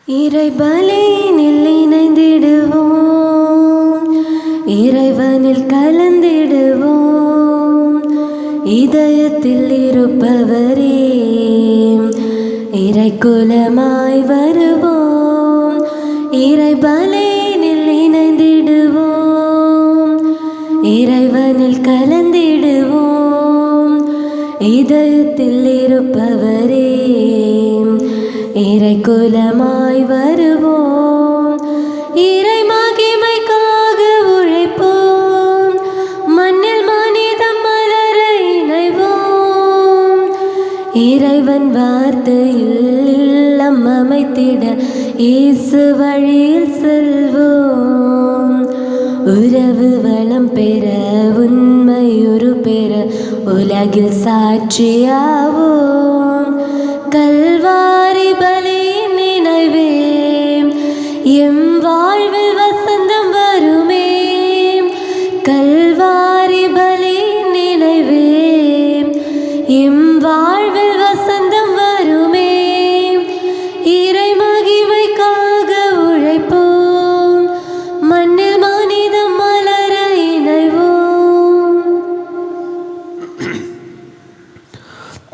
இறைபலியினில் இணைந்திடுவோம், இறைவனில் கலந்திடுவோம். இதயத்தில் இருப்பவரே இறைக்குலமாய் வருவோம். இறைபலியினில் இணைந்திடுவோம், இறைவனில் கலந்திடுவோம். இதயத்தில் இருப்பவரே இறைக்குலமாய் வருவோம். இறை மகிமைக்காக உழைப்போம், மண்ணில் மனிதம் மலர இணைவோம். இறைவன் வார்த்தையில் இல்லம் அமைத்திட இயேசு வழியில் செல்வோம். உறவு வளம் பெற உண்மையுறு பெற உலகில் சாட்சியாவோம். கல்வாரி பலியின் நினைவே எம் வாழ்வில் வசந்தம் வருமே. கல்வாரி பலியின் நினைவே எம் வாழ்வில் வசந்தம் வருமே. இறை மகிமைக்காக உழைப்போம், மண்ணில் மனிதம் மலர இணைவோம்.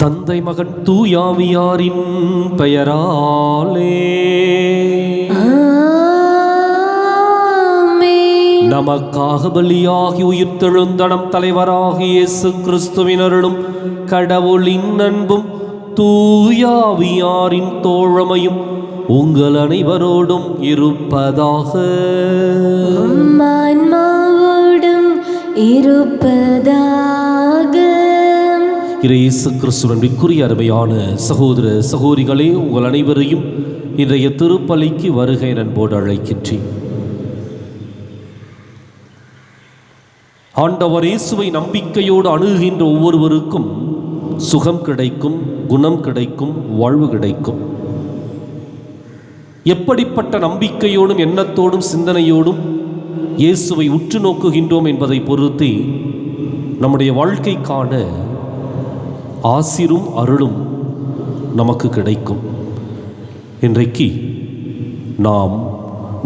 தந்தை மகன் தூயாவியாரின் பெயராலே நமக்காக பலியாகி உயிர்த்தெழுந்தனம் தலைவராகிய இயேசு கிறிஸ்துவின் அருளும் கடவுளின் அன்பும் தூயாவியாரின் தோழமையும் உங்கள் அனைவரோடும் இருப்பதாக. ஆன்மாவோடும் இருப்பதாக. இயேசு கிறிஸ்துவிற்குரிய அருமையான சகோதர சகோதரிகளே, உங்கள் அனைவரையும் இன்றைய திருப்பலிக்கு வருகை அன்போடு அழைக்கின்றேன். ஆண்டவர் இயேசுவை நம்பிக்கையோடு அணுகுகின்ற ஒவ்வொருவருக்கும் சுகம் கிடைக்கும், குணம் கிடைக்கும், வாழ்வு கிடைக்கும். எப்படிப்பட்ட நம்பிக்கையோடும் எண்ணத்தோடும் சிந்தனையோடும் இயேசுவை உற்று நோக்குகின்றோம் என்பதை பொறுத்து நம்முடைய வாழ்க்கைக்கான ஆசிரும் அருளும் நமக்கு கிடைக்கும். இன்றைக்கு நாம்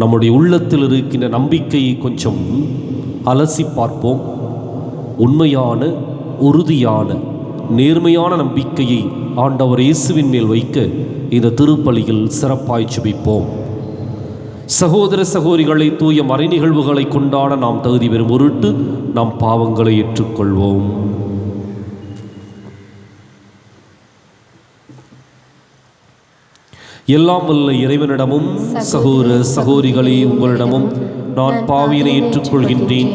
நம்முடைய உள்ளத்தில் இருக்கின்ற நம்பிக்கையை கொஞ்சம் அலசி பார்ப்போம். உண்மையான, உறுதியான, நேர்மையான நம்பிக்கையை ஆண்டவர் இயேசுவின் மேல் வைக்க இந்த திருப்பலியில் சிறப்பாய் ஜெபிப்போம். சகோதர சகோதரிகளை தூய மறை நிகழ்வுகளை கொண்டாட நாம் தகுதி பெறும் பொருட்டு நாம் பாவங்களை ஏற்றுக்கொள்வோம். எல்லாம் வல்ல இறைவனிடமும் சகோதர சகோதரிகளே உங்களிடமும் நான் பாவியினை ஏற்றுக்கொள்கின்றேன்.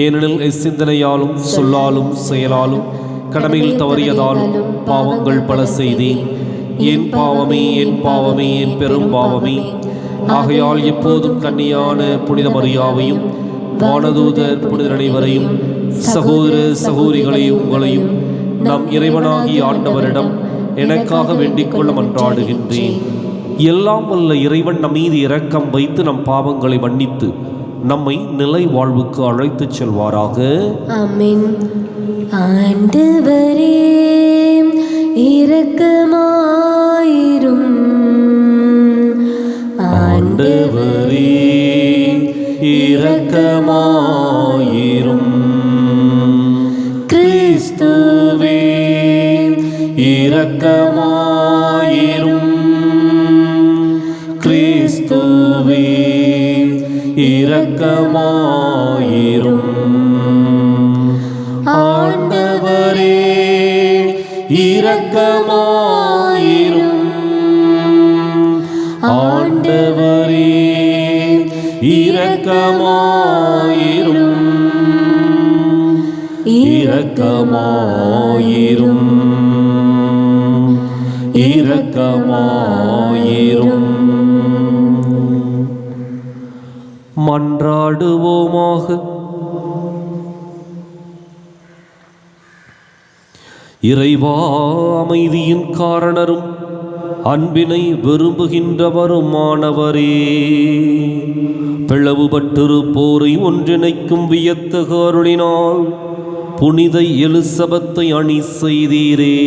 ஏனெனில் சிந்தனையாலும் சொல்லாலும் செயலாலும் கடமையில் தவறியதாலும் பாவங்கள் பல செய்தேன். என் பாவமே, என் பாவமே, என் பெரும் பாவமே. ஆகையால் எப்போதும் கன்னியான புனித மரியாவையும் வானதூதர் புனிதர் அனைவரையும் சகோதர சகோதரிகளே உங்களையும் நம் இறைவனாகிய ஆண்டவரிடம் எனக்காக வேண்டிக் கொள்ள மன்றாடுகின்றேன். எல்லாம் வல்ல இறைவன் நம் மீது இரக்கம் வைத்து நம் பாவங்களை மன்னித்து நம்மை நிலை வாழ்வுக்கு அழைத்துச் செல்வாராக. ஆமென். ஆண்டவரே இரக்கமாயிரும். ஆண்டவரே இரக்கமாயிரும். கிறிஸ்துவே இரக்கமாயிரும். கிறிஸ்துவே இரக்கமாயிரும். ஆண்டவரே இரக்கமாயிரும். ஆண்டவரே இரக்கமாயிரும். இரக்கமாயிரும். இரக்கமாயிரும். மன்றாடுவோமாக. இறைவா, அமைதியின் காரணரும் அன்பினை விரும்புகின்றவருமானவரே, பிளவுபட்டிருப்போரை ஒன்றிணைக்கும் வியத்தகு அருளினால் புனித எலிசபெத்தை அணி செய்தீரே.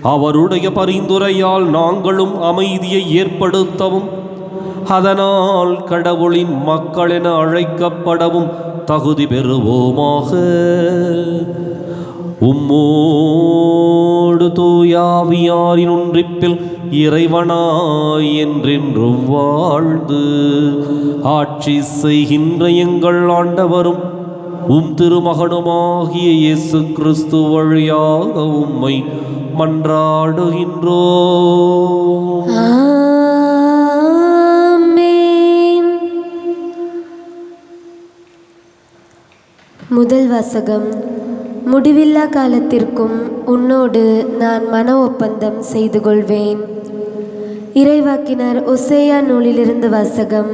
அவருடைய பரிந்துரையால் நாங்களும் அமைதியை ஏற்படுத்தவும் அதனால் கடவுளின் மக்கள் என அழைக்கப்படவும் தகுதி பெறுவோமாக. உம்மோடு தூயாவியாரின் ஒன்றிப்பில் இறைவனாய் என்றென்றும் வாழ்ந்து ஆட்சி செய்கின்ற எங்கள் ஆண்டவரும் உம் திருமகனுமாகிய இயேசு கிறிஸ்து வழியாக உம்மை மன்றாடுகின்றோம். ஆமென். முதல் வாசகம். முடிவில்லா காலத்திற்கும் உன்னோடு நான் மன ஒப்பந்தம் செய்து கொள்வேன். இறைவாக்கினர் ஒசேயா நூலிலிருந்து வாசகம்.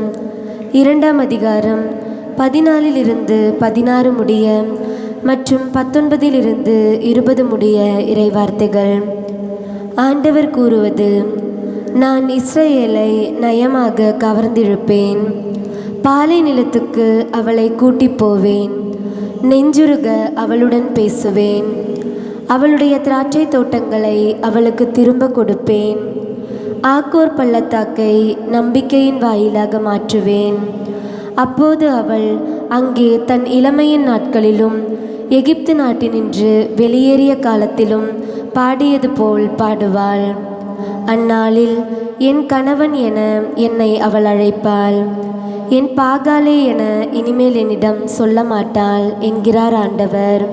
2ஆம் அதிகாரம் 14 16 முடிய மற்றும் 19 20 முடிய இறைவார்த்தைகள். ஆண்டவர் கூறுவது: நான் இஸ்ரவேலை நயமாக கவர்ந்திழுப்பேன், பாலை நிலத்துக்கு அவளை கூட்டிப் போவேன், நெஞ்சுருக அவளுடன் பேசுவேன், அவளுடைய திராட்சை தோட்டங்களை அவளுக்கு திரும்ப கொடுப்பேன், ஆக்கோர் பள்ளத்தாக்கை நம்பிக்கையின் வாயிலாக மாற்றுவேன். அப்போது அவள் அங்கே தன் இளமையின் நாட்களிலும் எகிப்து நாட்டினின்று வெளியேறிய காலத்திலும் பாடியது போல் பாடுவாள். அந்நாளில் என் கணவன் என என்னை அவள் அழைப்பாள், என் பாகாலே என இனிமேல் என்னிடம் சொல்ல மாட்டாள் என்கிறார் ஆண்டவர்.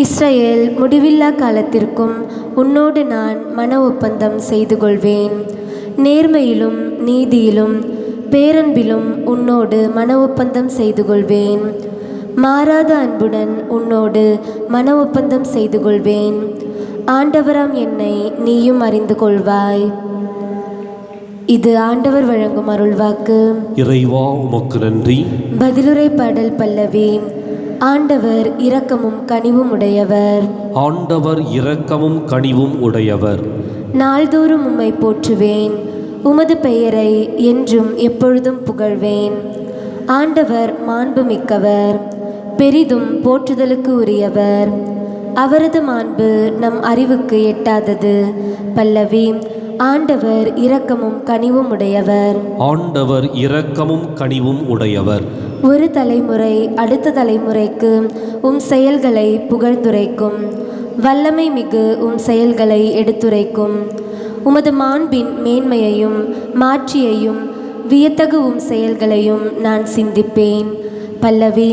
இஸ்ரவேல், முடிவில்லா காலத்திற்கும் உன்னோடு நான் மன ஒப்பந்தம் செய்து கொள்வேன். நேர்மையிலும் நீதியிலும் பேரன்பிலும் உன்னோடு மன ஒப்பந்தம் செய்து கொள்வேன். மாறாத அன்புடன் உன்னோடு மன ஒப்பந்தம் செய்து கொள்வேன். ஆண்டவராம் என்னை நீயும் அறிந்து கொள்வாய். இது ஆண்டவர் வழங்கும் அருள்வாக்கு. இறைவா, உமக்கு நன்றி. பதிலுரை பாடல் பல்லவி. ஆண்டவர் இரக்கமும் கனிவும் உடையவர். ஆண்டவர் இரக்கமும் கனிவும் உடையவர். நாள்தோறும் உம்மை போற்றுவேன், உமது பெயரை என்றும் எப்பொழுதும் புகழ்வேன். ஆண்டவர் மாண்பு மிக்கவர், பெரிதும் போற்றுதலுக்கு உரியவர். அவரது மாண்பு நம் அறிவுக்கு எட்டாதது. பல்லவி. ஆண்டவர் இரக்கமும் கனிவும் உடையவர். ஆண்டவர் இரக்கமும் கனிவும் உடையவர். ஒரு தலைமுறை அடுத்த தலைமுறைக்கு உம் செயல்களை புகழ்ந்துரைக்கும், வல்லமை மிகு உம் செயல்களை எடுத்துரைக்கும். உமது மாண்பின் மேன்மையையும் மாட்சியையும் வியத்தகு உம் செயல்களையும் நான் சிந்திப்பேன். பல்லவி.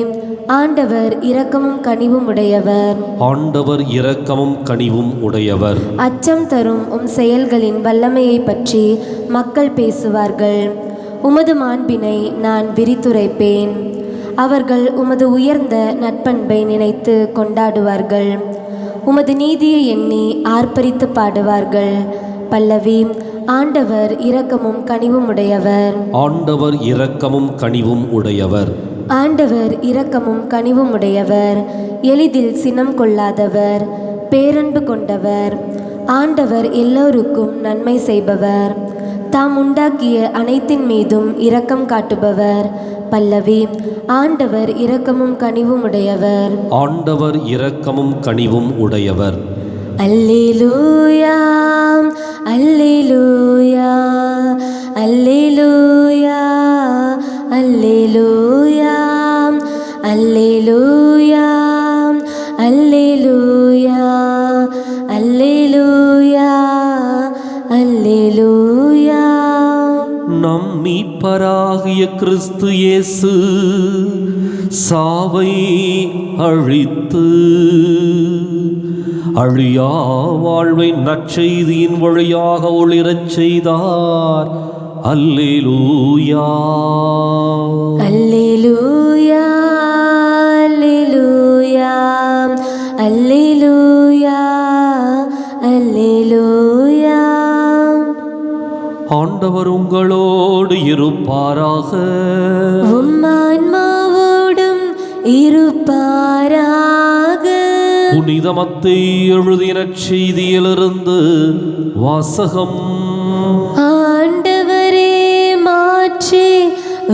ஆண்டவர் இரக்கமும் கனிவும் உடையவர். ஆண்டவர் இரக்கமும் கனிவும் உடையவர். அச்சம் தரும் உம் செயல்களின் வல்லமையை பற்றி மக்கள் பேசுவார்கள். உமது மாண்பினை நான் விரித்துரைப்பேன். அவர்கள் உமது உயர்ந்த நற்பண்பை நினைத்து கொண்டாடுவார்கள். உமது நீதியை எண்ணி ஆர்ப்பரித்து பாடுவார்கள். பல்லவி. ஆண்டவர் இரக்கமும் கனிவும் உடையவர். ஆண்டவர் இரக்கமும் கனிவும் உடையவர். ஆண்டவர் இரக்கமும் கனிவும் உடையவர். எளிதில் சினம் கொள்ளாதவர், பேரன்பு கொண்டவர். ஆண்டவர் எல்லோருக்கும் நன்மை செய்பவர், தாம் உண்டாக்கிய அனைத்தின் மீதும் இரக்கம் காட்டுபவர். பல்லவி. ஆண்டவர் இரக்கமும் கனிவும் உடையவர். ஆண்டவர் இரக்கமும் கனிவும் உடையவர். அல்லேலூயா, அல்லேலூயா, அல்லேலூயா, அல்லேலூயா, அல்லேலூயா, அல்லேலூயா, அல்லேலூயா, அல்லேலூயா. நம் மீட்பராகிய கிறிஸ்து இயேசு சாவை அழித்து அழியா வாழ்வை நற்செய்தியின் வழியாக ஒளிரச் செய்தார். அல்லேலூயா, அல்லேலூயா, அல்லேலூயா, அல்லேலூயா, அல்லேலூயா. ஆண்டவர் உங்களோடு இருப்பாராக. உம் ஆன்மாவோடும் இருப்பாராக. புனித மத்தேயு எழுதிய நற்செய்தியிலிருந்து வாசகம். ஆண்டவரே, மாற்றி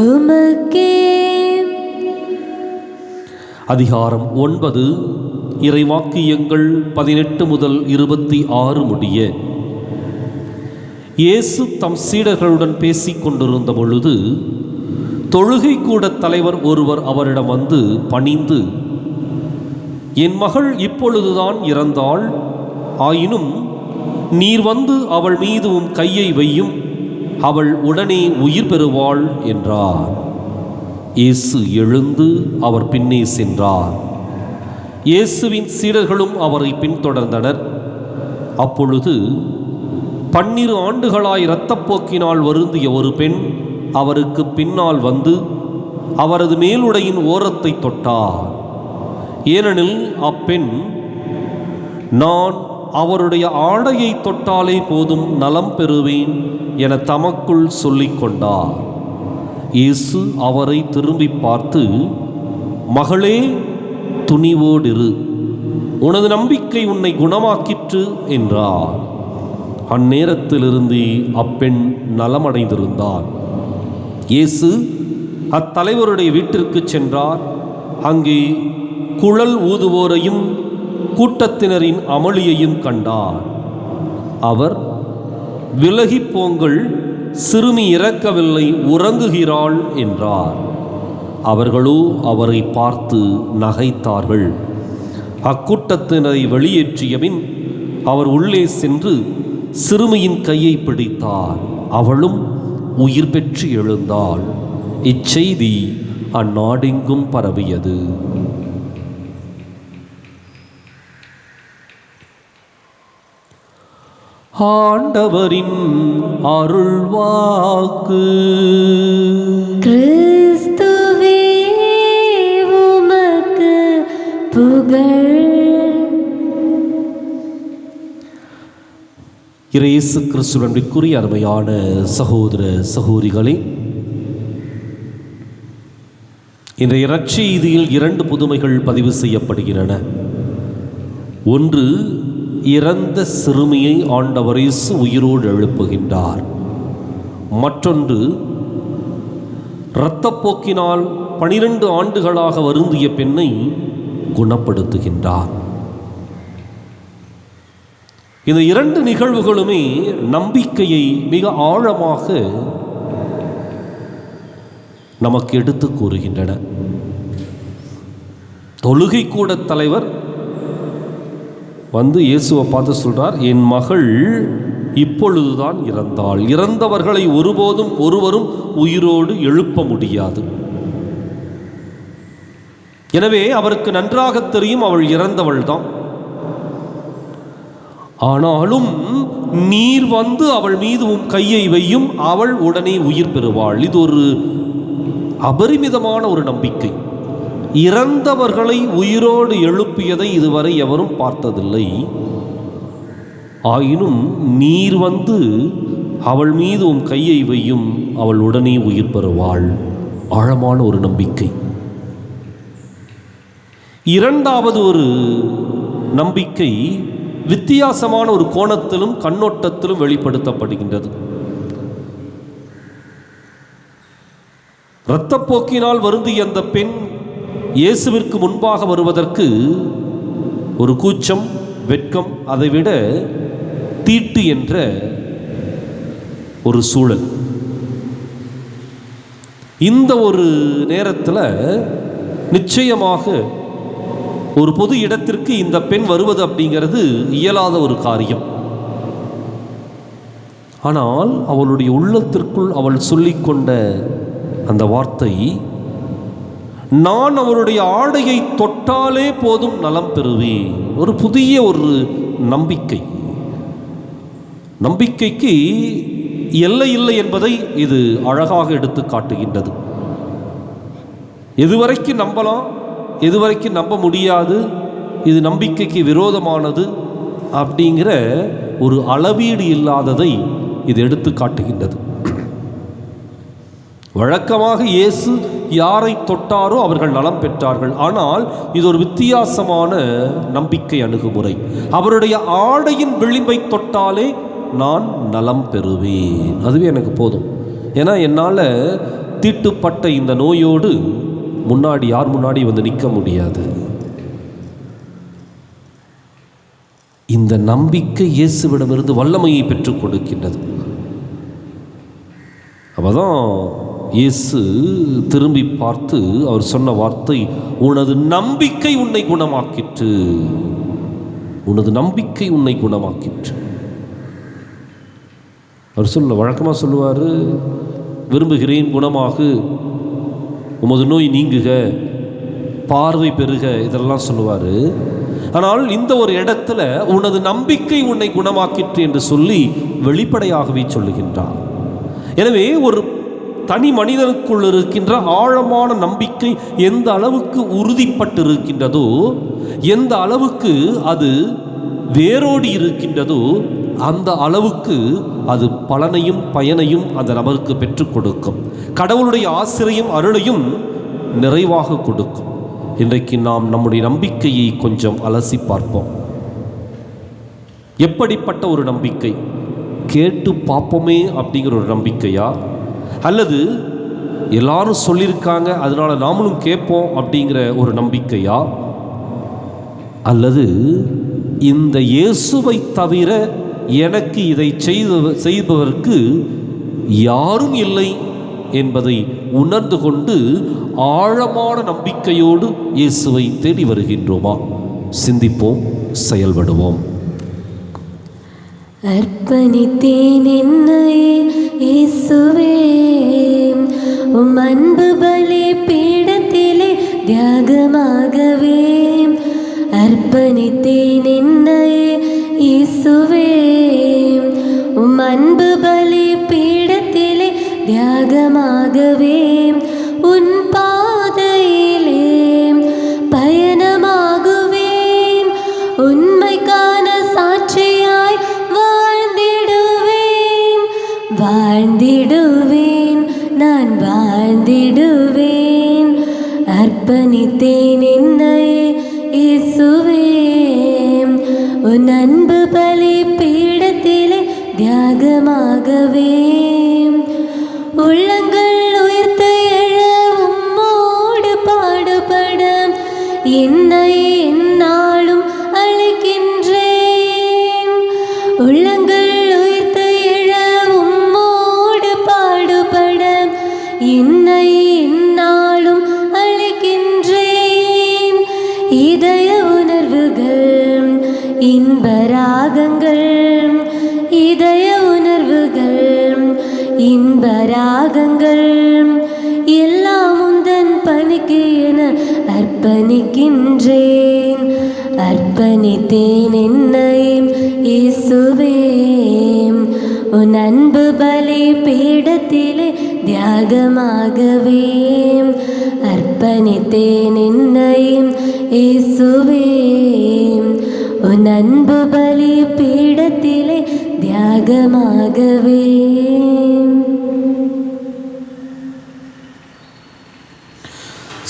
உமக்கே. அதிகாரம் 9 இறைவாக்கியங்கள் 18 முதல் 26 முடிய. இயேசு தம் சீடர்களுடன் பேசிக் கொண்டிருந்த பொழுது தொழுகை கூட தலைவர் ஒருவர் அவரிடம் வந்து பணிந்து, என் மகள் இப்பொழுதுதான் இறந்தாள், ஆயினும் நீர் வந்து அவள் மீது உம் கையை வையும், அவள் உடனே உயிர் பெறுவாள் என்றார். இயேசு எழுந்து அவர் பின்னே சென்றார். இயேசுவின் சீடர்களும் அவரை பின்தொடர்ந்தனர். அப்பொழுது 12 ஆண்டுகளாய் இரத்தப்போக்கினால் வருந்திய ஒரு பெண் அவருக்கு பின்னால் வந்து அவரது மேலுடையின் ஓரத்தை தொட்டார். ஏனெனில் அப்பெண், நான் அவருடைய ஆடையை தொட்டாலே போதும் நலம் பெறுவேன் என தமக்குள் சொல்லிக் கொண்டார். இயேசு அவரை திரும்பி பார்த்து, மகளே, துணிவோடிரு, உனது நம்பிக்கை உன்னை குணமாக்கிற்று என்றார். அந்நேரத்திலிருந்து அப்பெண் நலமடைந்திருந்தார். இயேசு அத்தலைவருடைய வீட்டிற்கு சென்றார். அங்கே குழல் ஊதுவோரையும் கூட்டத்தினரின் அமளியையும் கண்டார். அவர், விலகி போங்கள், சிறுமி இறக்கவில்லை, உறங்குகிறாள் என்றார். அவர்களோ அவரை பார்த்து நகைத்தார்கள். அக்கூட்டத்தினரை வெளியேற்றியபின் அவர் உள்ளே சென்று சிறுமியின் கையை பிடித்தார். அவளும் உயிர் பெற்று எழுந்தாள். இச்செய்தி அந்நாடெங்கும் பரவியது. ஆண்டவரின் அருள்வாக்கு. கிறிஸ்துவே உமக்கு புகழ். இயேசு கிறிஸ்துவிற்குரிய அருமையான சகோதர சகோதரிகளே, இன்றைய நற்செய்தியில் 2 புதுமைகள் பதிவு செய்யப்படுகின்றன. ஒன்று, இறந்த சிறுமியை ஆண்டவர் இயேசு உயிரோடு எழுப்புகின்றார். மற்றொன்று, இரத்தப்போக்கினால் 12 ஆண்டுகளாக வருந்திய பெண்ணை குணப்படுத்துகின்றார். இந்த 2 நிகழ்வுகளுமே நம்பிக்கையை மிக ஆழமாக நமக்கு எடுத்து கூறுகின்றன. தொழுகை கூட தலைவர் வந்து இயேசுவை பார்த்து சொல்றார், என் மகள் இப்பொழுதுதான் இறந்தாள், இறந்தவர்களை ஒருவரும் உயிரோடு எழுப்ப முடியாது. எனவே அவருக்கு நன்றாக தெரியும் அவள் இறந்தவள் தான். ஆனாலும் நீர் வந்து அவள் மீது உம் கையை வையும், அவள் உடனே உயிர் பெறுவாள். இது ஒரு அபரிமிதமான ஒரு நம்பிக்கை. இறந்தவர்களை உயிரோடு எழுப்பியதை இதுவரை எவரும் பார்த்ததில்லை. ஆயினும் நீர் வந்து அவள் மீது உம் கையை வையும், அவள் உடனே உயிர் பெறுவாள். ஆழமான ஒரு நம்பிக்கை. இரண்டாவது ஒரு நம்பிக்கை வித்தியாசமான ஒரு கோணத்திலும் கண்ணோட்டத்திலும் வெளிப்படுத்தப்படுகின்றது. இரத்தப்போக்கினால் வருந்திய அந்த பெண் இயேசுவிற்கு முன்பாக வருவதற்கு ஒரு கூச்சம், வெட்கம், அதைவிட தீட்டு என்ற ஒரு சூழல். இந்த ஒரு நேரத்தில் நிச்சயமாக ஒரு பொது இடத்திற்கு இந்த பெண் வருவது அப்படிங்கிறது இயலாத ஒரு காரியம். ஆனால் அவளுடைய உள்ளத்திற்குள் அவள் சொல்லிக்கொண்ட அந்த வார்த்தை, நான் அவருடைய ஆடையை தொட்டாலே போதும் நலம் பெறுவேன். ஒரு புதிய ஒரு நம்பிக்கை. நம்பிக்கைக்கு எல்லை இல்லை என்பதை இது அழகாக எடுத்து காட்டுகின்றது. எதுவரைக்கும் நம்பலாம், எதுவரைக்கும் நம்ப முடியாது, இது நம்பிக்கைக்கு விரோதமானது அப்படிங்கிற ஒரு அளவீடு இல்லாததை இது எடுத்து காட்டுகின்றது. வழக்கமாக இயேசு யாரை தொட்டாரோ அவர்கள் நலம் பெற்றார்கள். ஆனால் இது ஒரு வித்தியாசமான நம்பிக்கை அணுகுமுறை. அவருடைய ஆடையின் விளிம்பை தொட்டாலே நான் நலம் பெறுவேன், அதுவே எனக்கு போதும். ஏன்னா என்னால் தீட்டுப்பட்ட இந்த நோயோடு யார் முன்னாடி வந்து நிற்க முடியாது. இந்த நம்பிக்கை இயேசுவிடமிருந்து வல்லமையை பெற்றுக் கொடுக்கின்றது. அப்பதான் இயேசு திரும்பி பார்த்து அவர் சொன்ன வார்த்தை, உனது நம்பிக்கை உன்னை குணமாக்கிற்று. உனது நம்பிக்கை உன்னை குணமாக்கிற்று. அவர் வழக்கமாக சொல்லுவார், விரும்புகிறேன் குணமாகு, உமது நோய் நீங்குக, பார்வை பெறுக, இதெல்லாம் சொல்லுவார். ஆனால் இந்த ஒரு இடத்துல உனது நம்பிக்கை உன்னை குணமாக்கிற்று என்று சொல்லி வெளிப்படையாகவே சொல்லுகின்றார். எனவே ஒரு தனி மனிதனுக்குள் இருக்கின்ற ஆழமான நம்பிக்கை எந்த அளவுக்கு உறுதிப்பட்டு இருக்கின்றதோ, எந்த அளவுக்கு அது வேரோடி இருக்கின்றதோ, அந்த அளவுக்கு அது பலனையும் பயனையும் அந்த நபருக்கு பெற்றுக் கொடுக்கும். கடவுளுடைய ஆசிரியம் அருளையும் நிறைவாக கொடுக்கும். இன்றைக்கு நாம் நம்முடைய நம்பிக்கையை கொஞ்சம் அலசி பார்ப்போம். எப்படிப்பட்ட ஒரு நம்பிக்கை? கேட்டு பார்ப்போமே அப்படிங்கிற ஒரு நம்பிக்கையா, அல்லது எல்லாரும் சொல்லியிருக்காங்க அதனால நாமளும் கேட்போம் அப்படிங்கிற ஒரு நம்பிக்கையா, அல்லது இந்த இயேசுவை தவிர எனக்கு இதை செய்பவருக்கு யாரும் இல்லை என்பதை உணர்ந்து கொண்டு ஆழமான நம்பிக்கையோடு இயேசுவை தேடி வருகின்றோமா? சிந்திப்போம், செயல்படுவோம். அர்ப்பணித்தேன் என்னையே இயேசுவே, உம் அன்பு பலி பீடத்திலே தியாகமாகவே. அர்ப்பணித்தேன் என்னையே இயேசுவே, உம் அன்பு பலி பீடத்திலே தியாகமாகவே. உன் பாதையிலே பயணமாகுவேன், உண்மைக்கான சாட்சியாய் வாழ்ந்திடுவேன். வாழ்ந்திடுவேன், நான் வாழ்ந்திடுவேன். அர்ப்பணித்தேன் என்னையே இயேசுவே, உன் அன்பு பலி பீடத்திலே தியாகமாகவே. உள்ளங்கள் உயிர்த்து எழ உம்மோடு பாடுபட என்னை எந்நாளும் அழைக்கின்றேன். உள்ளங்கள் உயிர்த்து எழ உம்மோடு பாடுபட என்னை எந்நாளும் அழைக்கின்றேன். இதய உணர்வுகள் இன்பராகங்கள், இதய உணர்வுகள் இன்பராகங்கள் எல்லாம் உந்தன் பணிக்கு என அர்ப்பணிக்கின்றேன். அர்ப்பணித்தேன் என்னை இயேசுவே, உன் அன்பு பலி பீடத்திலே தியாகமாகவே. அர்ப்பணித்தேன் என்னை இயேசுவே, உன் அன்பு பலி பீடத்திலே தியாகமாகவே.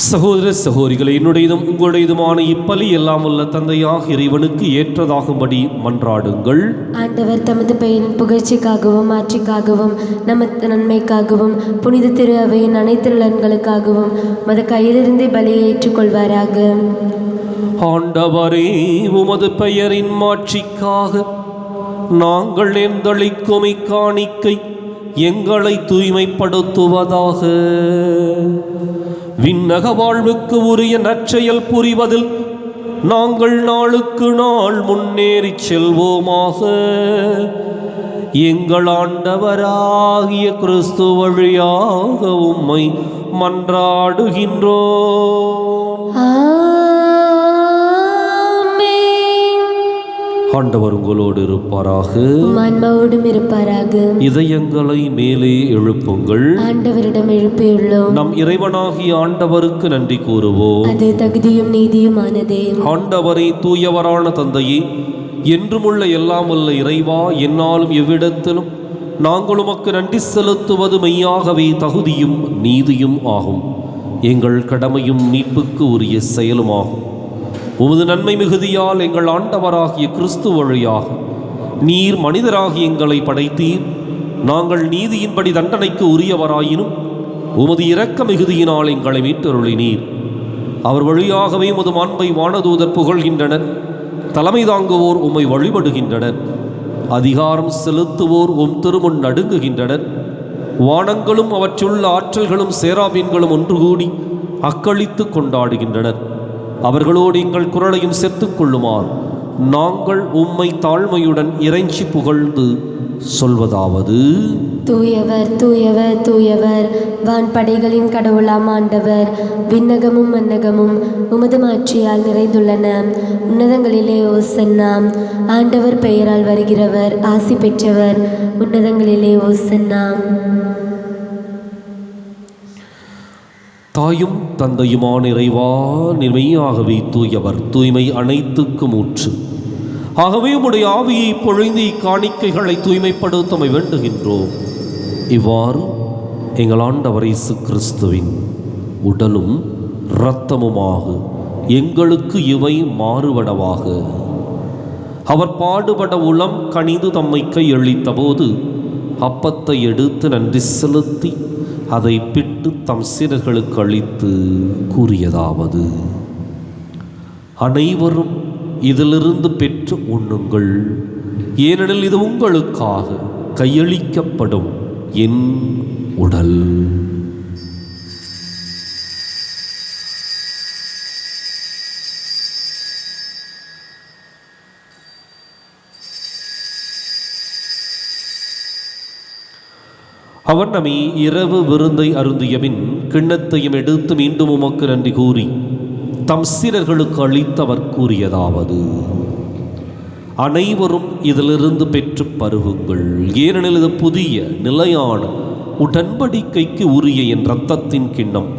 சகோதர சகோதரிகளை, என்னுடையதும் உங்களுடையதுமான இப்பலி எல்லாம் உள்ள தந்தையாக இறைவனுக்கு ஏற்றதாகும்படி மன்றாடுங்கள். ஆண்டவர் தமது பெயரின் புகழ்ச்சிக்காகவும் ஆட்சிக்காகவும் நமது நன்மைக்காகவும் புனித திரு அவையின் அனைத்து நலன்களுக்காகவும் மது கையிலிருந்து பலியை ஏற்றுக்கொள்வாராக. ஆண்டவரே, உமது பெயரின் மாட்சிக்காக நாங்கள் எந்தளிக்கும் இக்காணிக்கை எங்களை தூய்மைப்படுத்துவதாக. விண்ணக வாழ்வுக்கு உரிய நற்செயல் புரிவதில் நாங்கள் நாளுக்கு நாள் முன்னேறி செல்வோமாக. எங்கள் ஆண்டவராகிய கிறிஸ்து வழியாக உம்மை மன்றாடுகின்றோம். ஆண்டவர் உங்களோடு இருப்பாராக, ஆன்மாவோடும் இருப்பாராக. இதயங்களை மேலே எழுப்புங்கள். ஆண்டவரிடம் எழுப்பியுள்ளோம். நம் இறைவனாகிய ஆண்டவருக்கு நன்றி கூறுவோம். அது தகுதியும் நீதியுமானதே. ஆண்டவரே, தூயவரான தந்தையே, என்றுமுள்ள எல்லாம் உள்ள இறைவா, என்னாலும் எவ்விடத்திலும் நாங்கள் உமக்கு நன்றி செலுத்துவது மெய்யாகவே தகுதியும் நீதியும் ஆகும். எங்கள் கடமையும் மீட்புக்கு உரிய செயலுமாகும். உமது நன்மை மிகுதியால் எங்கள் ஆண்டவராகிய கிறிஸ்து வழியாக நீர் மனிதராகி எங்களை படைத்தீர். நாங்கள் நீதியின்படி தண்டனைக்கு உரியவராயினும் உமது இரக்க மிகுதியினால் எங்களை மீட்டருளினீர். அவர் வழியாகவே உமது மாண்பை வானதூதர் புகழ்கின்றனர். தலைமை தாங்குவோர் உம்மை வழிபடுகின்றனர். அதிகாரம் செலுத்துவோர் உம் திருமுன் நடுங்குகின்றனர். வானங்களும் அவற்றுள்ள ஆற்றல்களும் சேராபீன்களும் ஒன்று கூடி அக்களித்து கொண்டாடுகின்றனர். அவர்களோடு எங்கள் குரலையும் சேர்த்துக் கொள்ளுமாறு நாங்கள் உம்மை தாழ்மையுடன் இறைஞ்சி புகழ்ந்து சொல்வதாவது: தூயவர் தூயவர் தூயவர், வான்படைகளின் கடவுளாம் ஆண்டவர். விண்ணகமும் மன்னகமும் உமது மாட்சியால் நிறைந்துள்ளன. உன்னதங்களிலே ஓசன்னா. ஆண்டவர் பெயரால் வருகிறவர் ஆசி பெற்றவர். உன்னதங்களிலே ஓசன்னா. தாயும் தந்தையுமான இறைவா, நிர்மையாகவே தூயவர், தூய்மை அனைத்துக்கும் ஊற்று. ஆகவே உம்முடைய ஆவியை பொழிந்து இக்காணிக்கைகளை தூய்மைப்படுத்த வேண்டுகின்றோம். இவ்வாறு எங்கள் ஆண்டவர் இயேசு கிறிஸ்துவின் உடலும் இரத்தமுமாக எங்களுக்கு இவை மாறுபடவாக. அவர் பாடுபட உளம் கனிந்து தம்மை கையளித்த போது அப்பத்தை எடுத்து நன்றி செலுத்தி அதை பிட்டு தம் சீடர்களுக்கு அளித்து கூறியதாவது: அனைவரும் இதிலிருந்து பெற்று உண்ணுங்கள், ஏனெனில் இது உங்களுக்காக கையளிக்கப்படும் என் உடல். அவர் நம்மை இரவு விருந்தை அருந்தியபின் கிண்ணத்தையும் எடுத்து மீண்டும் உமக்கு நன்றி கூறி தம் சீடர்களுக்கு அளித்தவர் கூறியதாவது: அனைவரும் இதிலிருந்து பெற்று பருகுங்கள், ஏனெனில் இது புதிய நிலையான உடன்படிக்கைக்கு உரிய என் இரத்தத்தின் கிண்ணம்.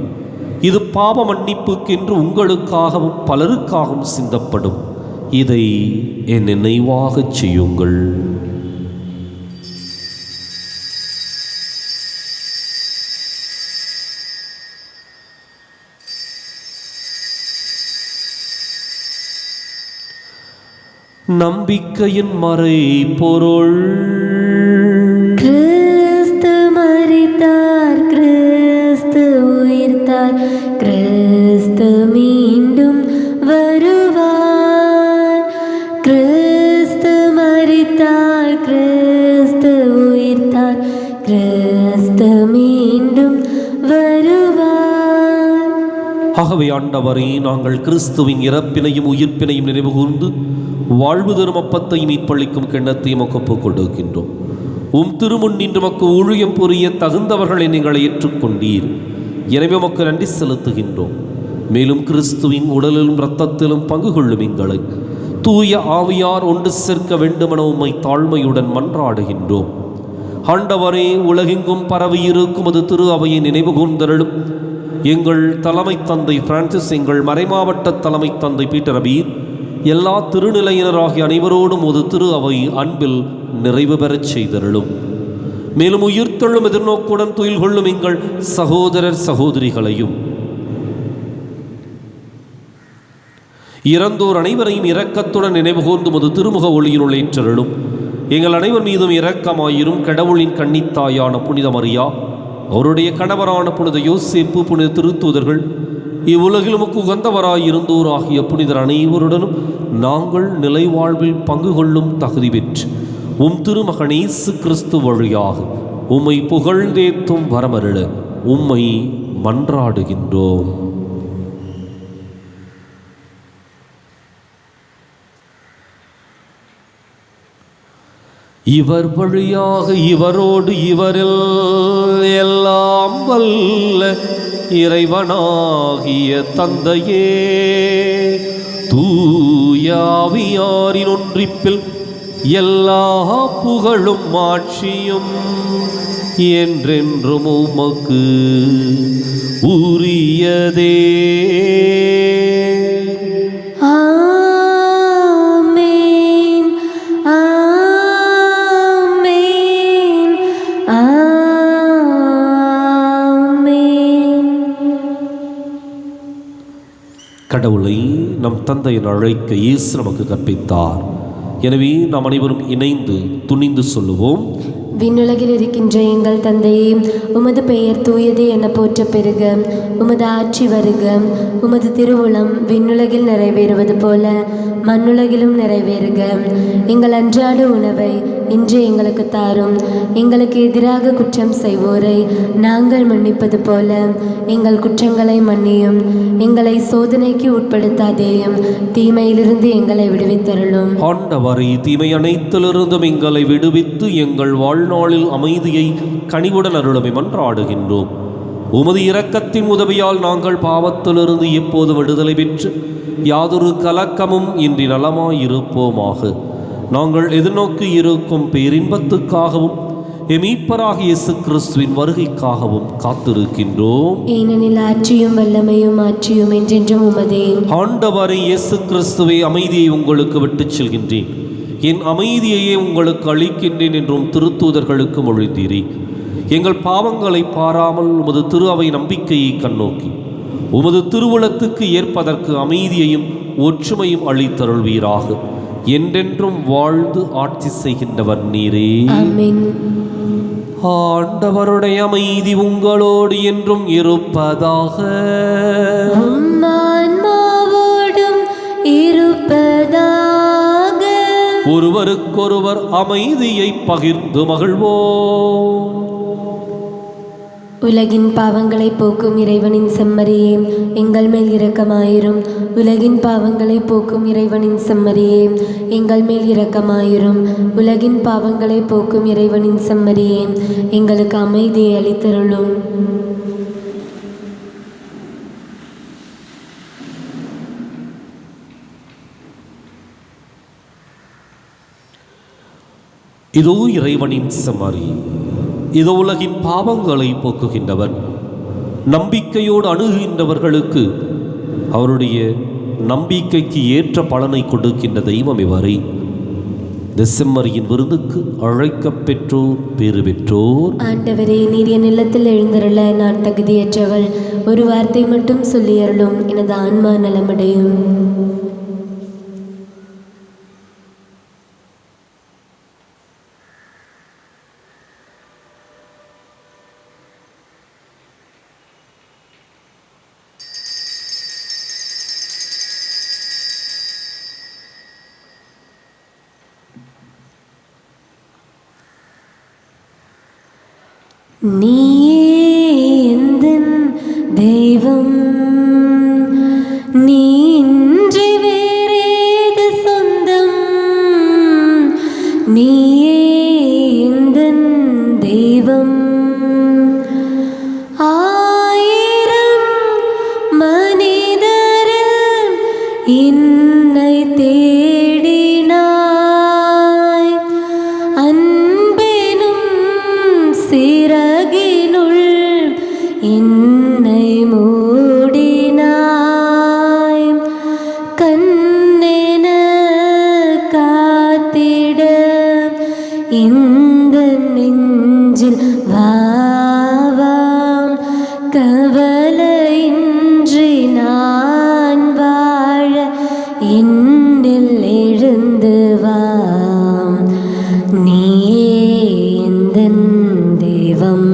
இது பாவ மன்னிப்புக்கென்று உங்களுக்காகவும் பலருக்காகவும் சிந்தப்படும். இதை என் நினைவாகச் செய்யுங்கள். நம்பிக்கையின் மறை பொருள்: கிறிஸ்து மரித்தார், கிறிஸ்து உயிர்த்தார், கிறிஸ்து மீண்டும் வருவார். கிறிஸ்து மரித்தார், கிறிஸ்து உயிர்த்தார், கிறிஸ்து மீண்டும் வருவார். ஆகவே ஆண்டவரே, நாங்கள் கிறிஸ்துவின் இறப்பினையும் உயிர்ப்பினையும் நினைவு கூர்ந்து வாழ்வு தரும் அப்பத்தையும் மீட்பளிக்கும் கிண்ணத்தையும் ஒப்புக் கொடுக்கின்றோம். உம் திருமுன் நின்று மக்கு ஊழியம் புரிய தகுந்தவர்களை நீங்கள் ஏற்றுக்கொண்டீர். எனவே உமக்கு நன்றி செலுத்துகின்றோம். மேலும் கிறிஸ்துவின் உடலிலும் இரத்தத்திலும் பங்கு கொள்ளும் எங்களை தூய ஆவியார் ஒன்று சேர்க்க வேண்டுமென உம்மை தாழ்மையுடன் மன்றாடுகின்றோம். ஆண்டவரே, உலகெங்கும் பரவி இருக்கும் அது திரு அவையை நினைவு கூர்ந்தருளும். எங்கள் தலைமை தந்தை பிரான்சிஸ், எங்கள் மறைமாவட்ட தலைமை தந்தை பீட்டர் அபீர், எல்லா திருநிலையினராகிய அனைவரோடும் ஒரு திரு அவை அன்பில் நிறைவு பெறச் செய்தருளும். மேலும் உயிர்த்தெழும் எதிர்நோக்குடன் துயில் கொள்ளும் எங்கள் சகோதரர் சகோதரிகளையும் இறந்தோர் அனைவரையும் இரக்கத்துடன் நினைவு கூர்ந்து ஒரு திருமுக ஒளியினுள் ஏற்றருளும். எங்கள் அனைவர் மீதும் இரக்கமாயிரும். கடவுளின் கன்னித்தாயான புனித மரியா, அவருடைய கணவரான புனித யோசேப்பு, புனித திருத்தூதர்கள், இவ்வுலகில் உமக்கு உகந்தவராயிருந்தோர் ஆகிய புனிதர் அனைவருடனும் நாங்கள் நிலை வாழ்வில் பங்கு கொள்ளும் தகுதி பெற்று உம் திருமகன் இயேசு கிறிஸ்து வழியாக உம்மை புகழ்ந்தேத்தும் வரமருள உம்மை மன்றாடுகின்றோம். இவர் வழியாக இவரோடு இவரில் எல்லாம் வல்ல இறைவனாகிய தந்தையே, தூய ஆவியாரின் ஒன்றிப்பில் எல்லா புகழும் ஆட்சியும் என்றென்றும் உமக்கு உரியதே. கடவுளை நம் தந்தையின் அழைக்க இயேசு நமக்கு கற்பித்தார். எனவே நாம் அனைவரும் இணைந்து துணிந்து சொல்லுவோம்: விண்ணுலகில் இருக்கின்ற எங்கள் தந்தையே, உமது பெயர் தூயது என போற்ற பெறுக. உமது ஆட்சி வருக. உமது திருவுளம் விண்ணுலகில் நிறைவேறுவது போல மண்ணுலகிலும் நிறைவேறுக. எங்கள் அன்றாட உணவை இன்று எங்களுக்கு தாரும். எங்களுக்கு எதிராக குற்றம் செய்வோரை நாங்கள் மன்னிப்பது போல எங்கள் குற்றங்களை மன்னியும். எங்களை சோதனைக்கு உட்படுத்தாதேயும், தீமையிலிருந்து எங்களை விடுவித்தருளும். ஆண்டவரே, தீமை அனைத்திலிருந்தும் எங்களை விடுவித்து எங்கள் வாழ்நாளில் அமைதியை கனிவுடன் அருளுமை மன்றாடுகின்றோம். உமது இரக்கத்தின் உதவியால் நாங்கள் பாவத்திலிருந்து எப்போது விடுதலை பெற்று யாதொரு கலக்கமும் இன்றி நலமாயிருப்போமாக. நாங்கள் எதிர்நோக்கி இருக்கும் பேரின்பத்துக்காகவும் மீட்பராக இயேசு கிறிஸ்துவின் வருகைக்காகவும் காத்திருக்கின்றோம். ஏனெனில் ஆட்சியும் வல்லமையும் ஆட்சியும் என்றென்றும் உமதே. ஆண்டவரே இயேசு கிறிஸ்துவே, அமைதியை உங்களுக்கு விட்டுச் செல்கின்றேன், என் அமைதியையே உங்களுக்கு அளிக்கின்றேன் என்றும் திருத்தூதர்களுக்கு மொழிந்தீரே. எங்கள் பாவங்களை பாராமல் உமது திரு அவை நம்பிக்கையை கண்ணோக்கி உமது திருவுளத்துக்கு ஏற்பதற்கு அமைதியையும் ஒற்றுமையும் அளித்தருள்வீராக. என்றென்றும் வாழ்ந்து ஆட்சி செய்கின்றவர் நீரே. ஆமென். ஆண்டவருடைய அமைதி உங்களோடு என்றும் இருப்பதாக. உம் ஆன்மாவோடும் இருப்பதாக. ஒருவருக்கொருவர் அமைதியை பகிர்ந்து மகிழ்வோம். உலகின் பாவங்களை போக்கும் இறைவனின் செம்மறியே, எங்கள் மேல் இரக்கமாயிரும். உலகின் பாவங்களை போக்கும் இறைவனின் செம்மறியே, எங்கள் மேல் இரக்கமாயிரும். உலகின் பாவங்களை போக்கும் இறைவனின் செம்மறியே, எங்களுக்கு அமைதியை அளித்தருளும். இதோ இறைவனின் செம்மறி, இதோ உலகின் பாவங்களை போக்குகின்றவர். நம்பிக்கையோடு அணுகுகின்றவர்களுக்கு அவருடைய நம்பிக்கைக்கு ஏற்ற பலனை கொடுக்கின்ற தெய்வம் இவரை. இந்த செம்மறியின் விருதுக்கு அழைக்கப் பெற்றோர் பேறு பெற்றோர். ஆண்டவரே, நீர் என் இல்லத்தில் எழுந்தருள நான் தகுதியற்றவள். ஒரு வார்த்தை மட்டும் சொல்லியருளும், எனது ஆன்மா நலமடையும். நீயே எந்தன் தெய்வம், நீ இன்றி வேறேது சொந்தம். நீயே எந்தன் தெய்வம். ஆயிரம் மனிதரில் என்னை தேடினாய். அன்பெனும் சிறகினுள் என்னை மூடினாய். கண்ணென காத்திட இந்த நெஞ்சில் வாவாம். கவலையின்றி நான் வாழ என்னில் எழுந்து வாம். நீயே எந்தன் தெய்வம்,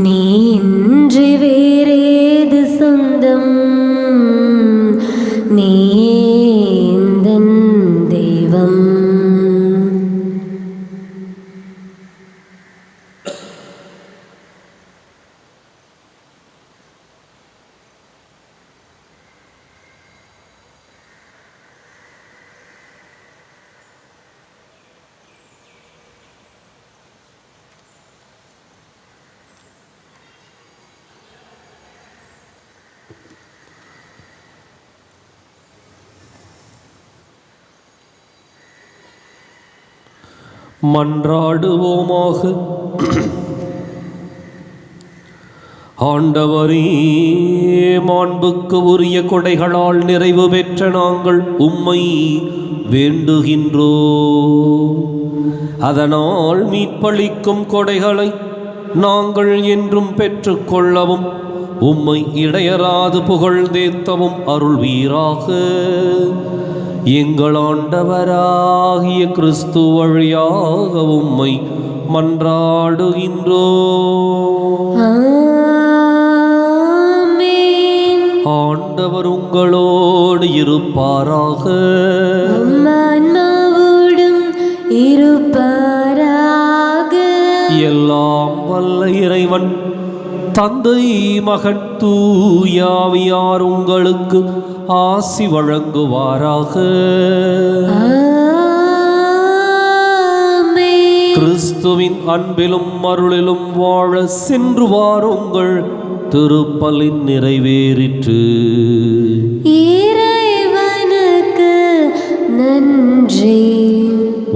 நீ இன்றி வேறேது சொந்தம். நீயே எந்தன் தெய்வம். மன்றாடுவோமாக. ஆண்டவரே, மாண்புக்கு உரிய கொடைகளால் நிறைவு பெற்ற நாங்கள் உம்மை வேண்டுகின்றோம். அதனால் மீட்பளிக்கும் கொடைகளை நாங்கள் என்றும் பெற்றுக்கொள்ளவும் உம்மை இடையராது புகழ்ந்தேத்தவும் அருள்வீராக. எங்கள் ஆண்டவராகிய கிறிஸ்து வழியாக உம்மை மன்றாடுகின்றோம். ஆமென். ஆண்டவர் உங்களோடு இருப்பாராக. உம் ஆன்மாவோடும் இருப்பாராக. எல்லாம் வல்ல இறைவன் தந்தை மகன் தூயாவியார் உங்களுக்கு ஆசி வழங்குவாராக. ஆமென். கிறிஸ்துவின் அன்பிலும் அருளிலும் வாழ சென்று வாருங்கள். திருப்பலின் நிறைவேறிற்று. இறைவனுக்கு நன்றி.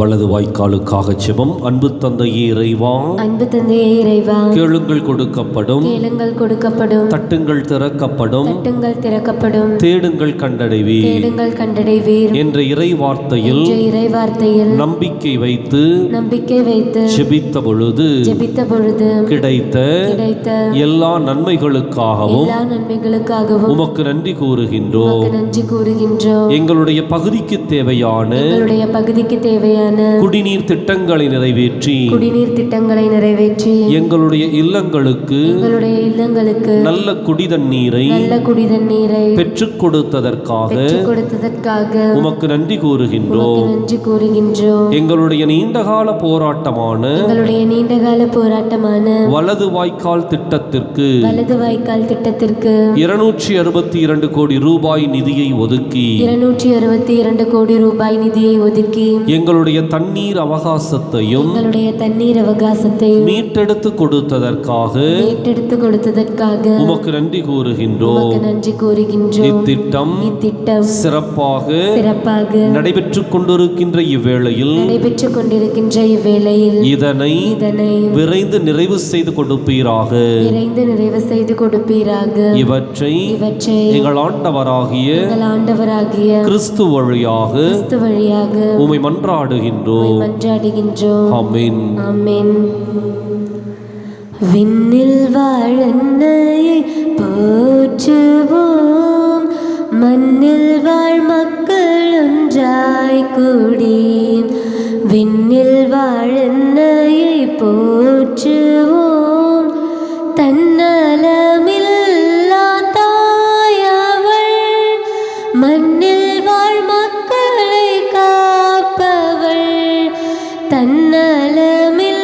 வலது வாய்க்காலுக்காக செபம். அன்பு தந்தையே இறைவா, அன்பு தந்தையே இறைவா, கேளுங்கள் கொடுக்கப்படும், கேளுங்கள் கொடுக்கப்படும், தட்டுங்கள் திறக்கப்படும், தட்டுங்கள் திறக்கப்படும், தேடுங்கள் கண்டடைவீர் தேடுங்கள் கண்டடைவீர் என்ற இறை வார்த்தையில் என்ற இறைவார்த்தையில் நம்பிக்கை வைத்து நம்பிக்கை வைத்து ஜெபித்த பொழுது ஜெபித்த பொழுது கிடைத்த கிடைத்த எல்லா நன்மைகளுக்காகவும் எல்லா நன்மைகளுக்காகவும் உமக்கு நன்றி கூறுகின்றோம். உமக்கு நன்றி கூறுகின்றோம். எங்களுடைய பகுதிக்கு தேவையான எங்களுடைய பகுதிக்கு தேவையான குடிநீர் திட்டங்களை நிறைவேற்றி குடிநீர் திட்டங்களை நிறைவேற்றி எங்களுடைய இல்லங்களுக்கு எங்களுடைய இல்லங்களுக்கு நல்ல குடிதண்ணீரை நல்ல குடிதண்ணீரை பெற்றுக் கொடுத்ததற்காக பெற்றுக் கொடுத்ததற்காக உமக்கு நன்றி கூறுகின்றோம். உமக்கு நன்றி கூறுகின்றோம். எங்களுடைய நீண்டகால போராட்டமான எங்களுடைய நீண்டகால போராட்டமான வலது வாய்க்கால் திட்டத்திற்கு வலது வாய்க்கால் திட்டத்திற்கு 262 கோடி ரூபாய் நிதியை ஒதுக்கி 262 கோடி ரூபாய் நிதியை ஒதுக்கி எங்களுடைய தண்ணீர் அவகாசத்தையும் எங்களுடைய தண்ணீர் அவகாசத்தை மீட்டெடுத்து கொடுத்ததற்காக மீட்டெடுத்து கொடுத்ததற்காக உமக்கு நன்றி கூறுகின்றோம். உமக்கு நன்றி கூறுகின்றோம். இத்திட்டம் சிறப்பாக நடைபெற்றுக் கொண்டிருக்கின்ற இவ்வேளையில் நடைபெற்றுக் கொண்டிருக்கின்ற இவ்வேளையில் இதனை விரைந்து நிறைவு செய்து கொடுப்பீராக. விரைந்து நிறைவு செய்து கொடுப்பீராக. இவற்றை எங்கள் ஆண்டவராகிய கிறிஸ்து வழியாக உம்மை மன்றாடுகின்றோம். ஆமென். ஆமென். விண்ணில் வாழன்னையை போற்றுவோம், மண்ணில் வாழ் மக்கள் ஒன்றாய் கூடி விண்ணில் வாழன்னையை போற்றுவோம். தன்னலமில்லா தாயவள், மண்ணில் வாழ் மக்களை காப்பவள். தன்னலமில்லா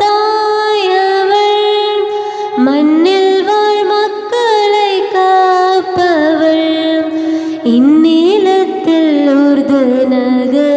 தாயவள், மண்ணில் வாழ் மக்களை காப்பவள். இந்நிலத்தில் உருது நகர்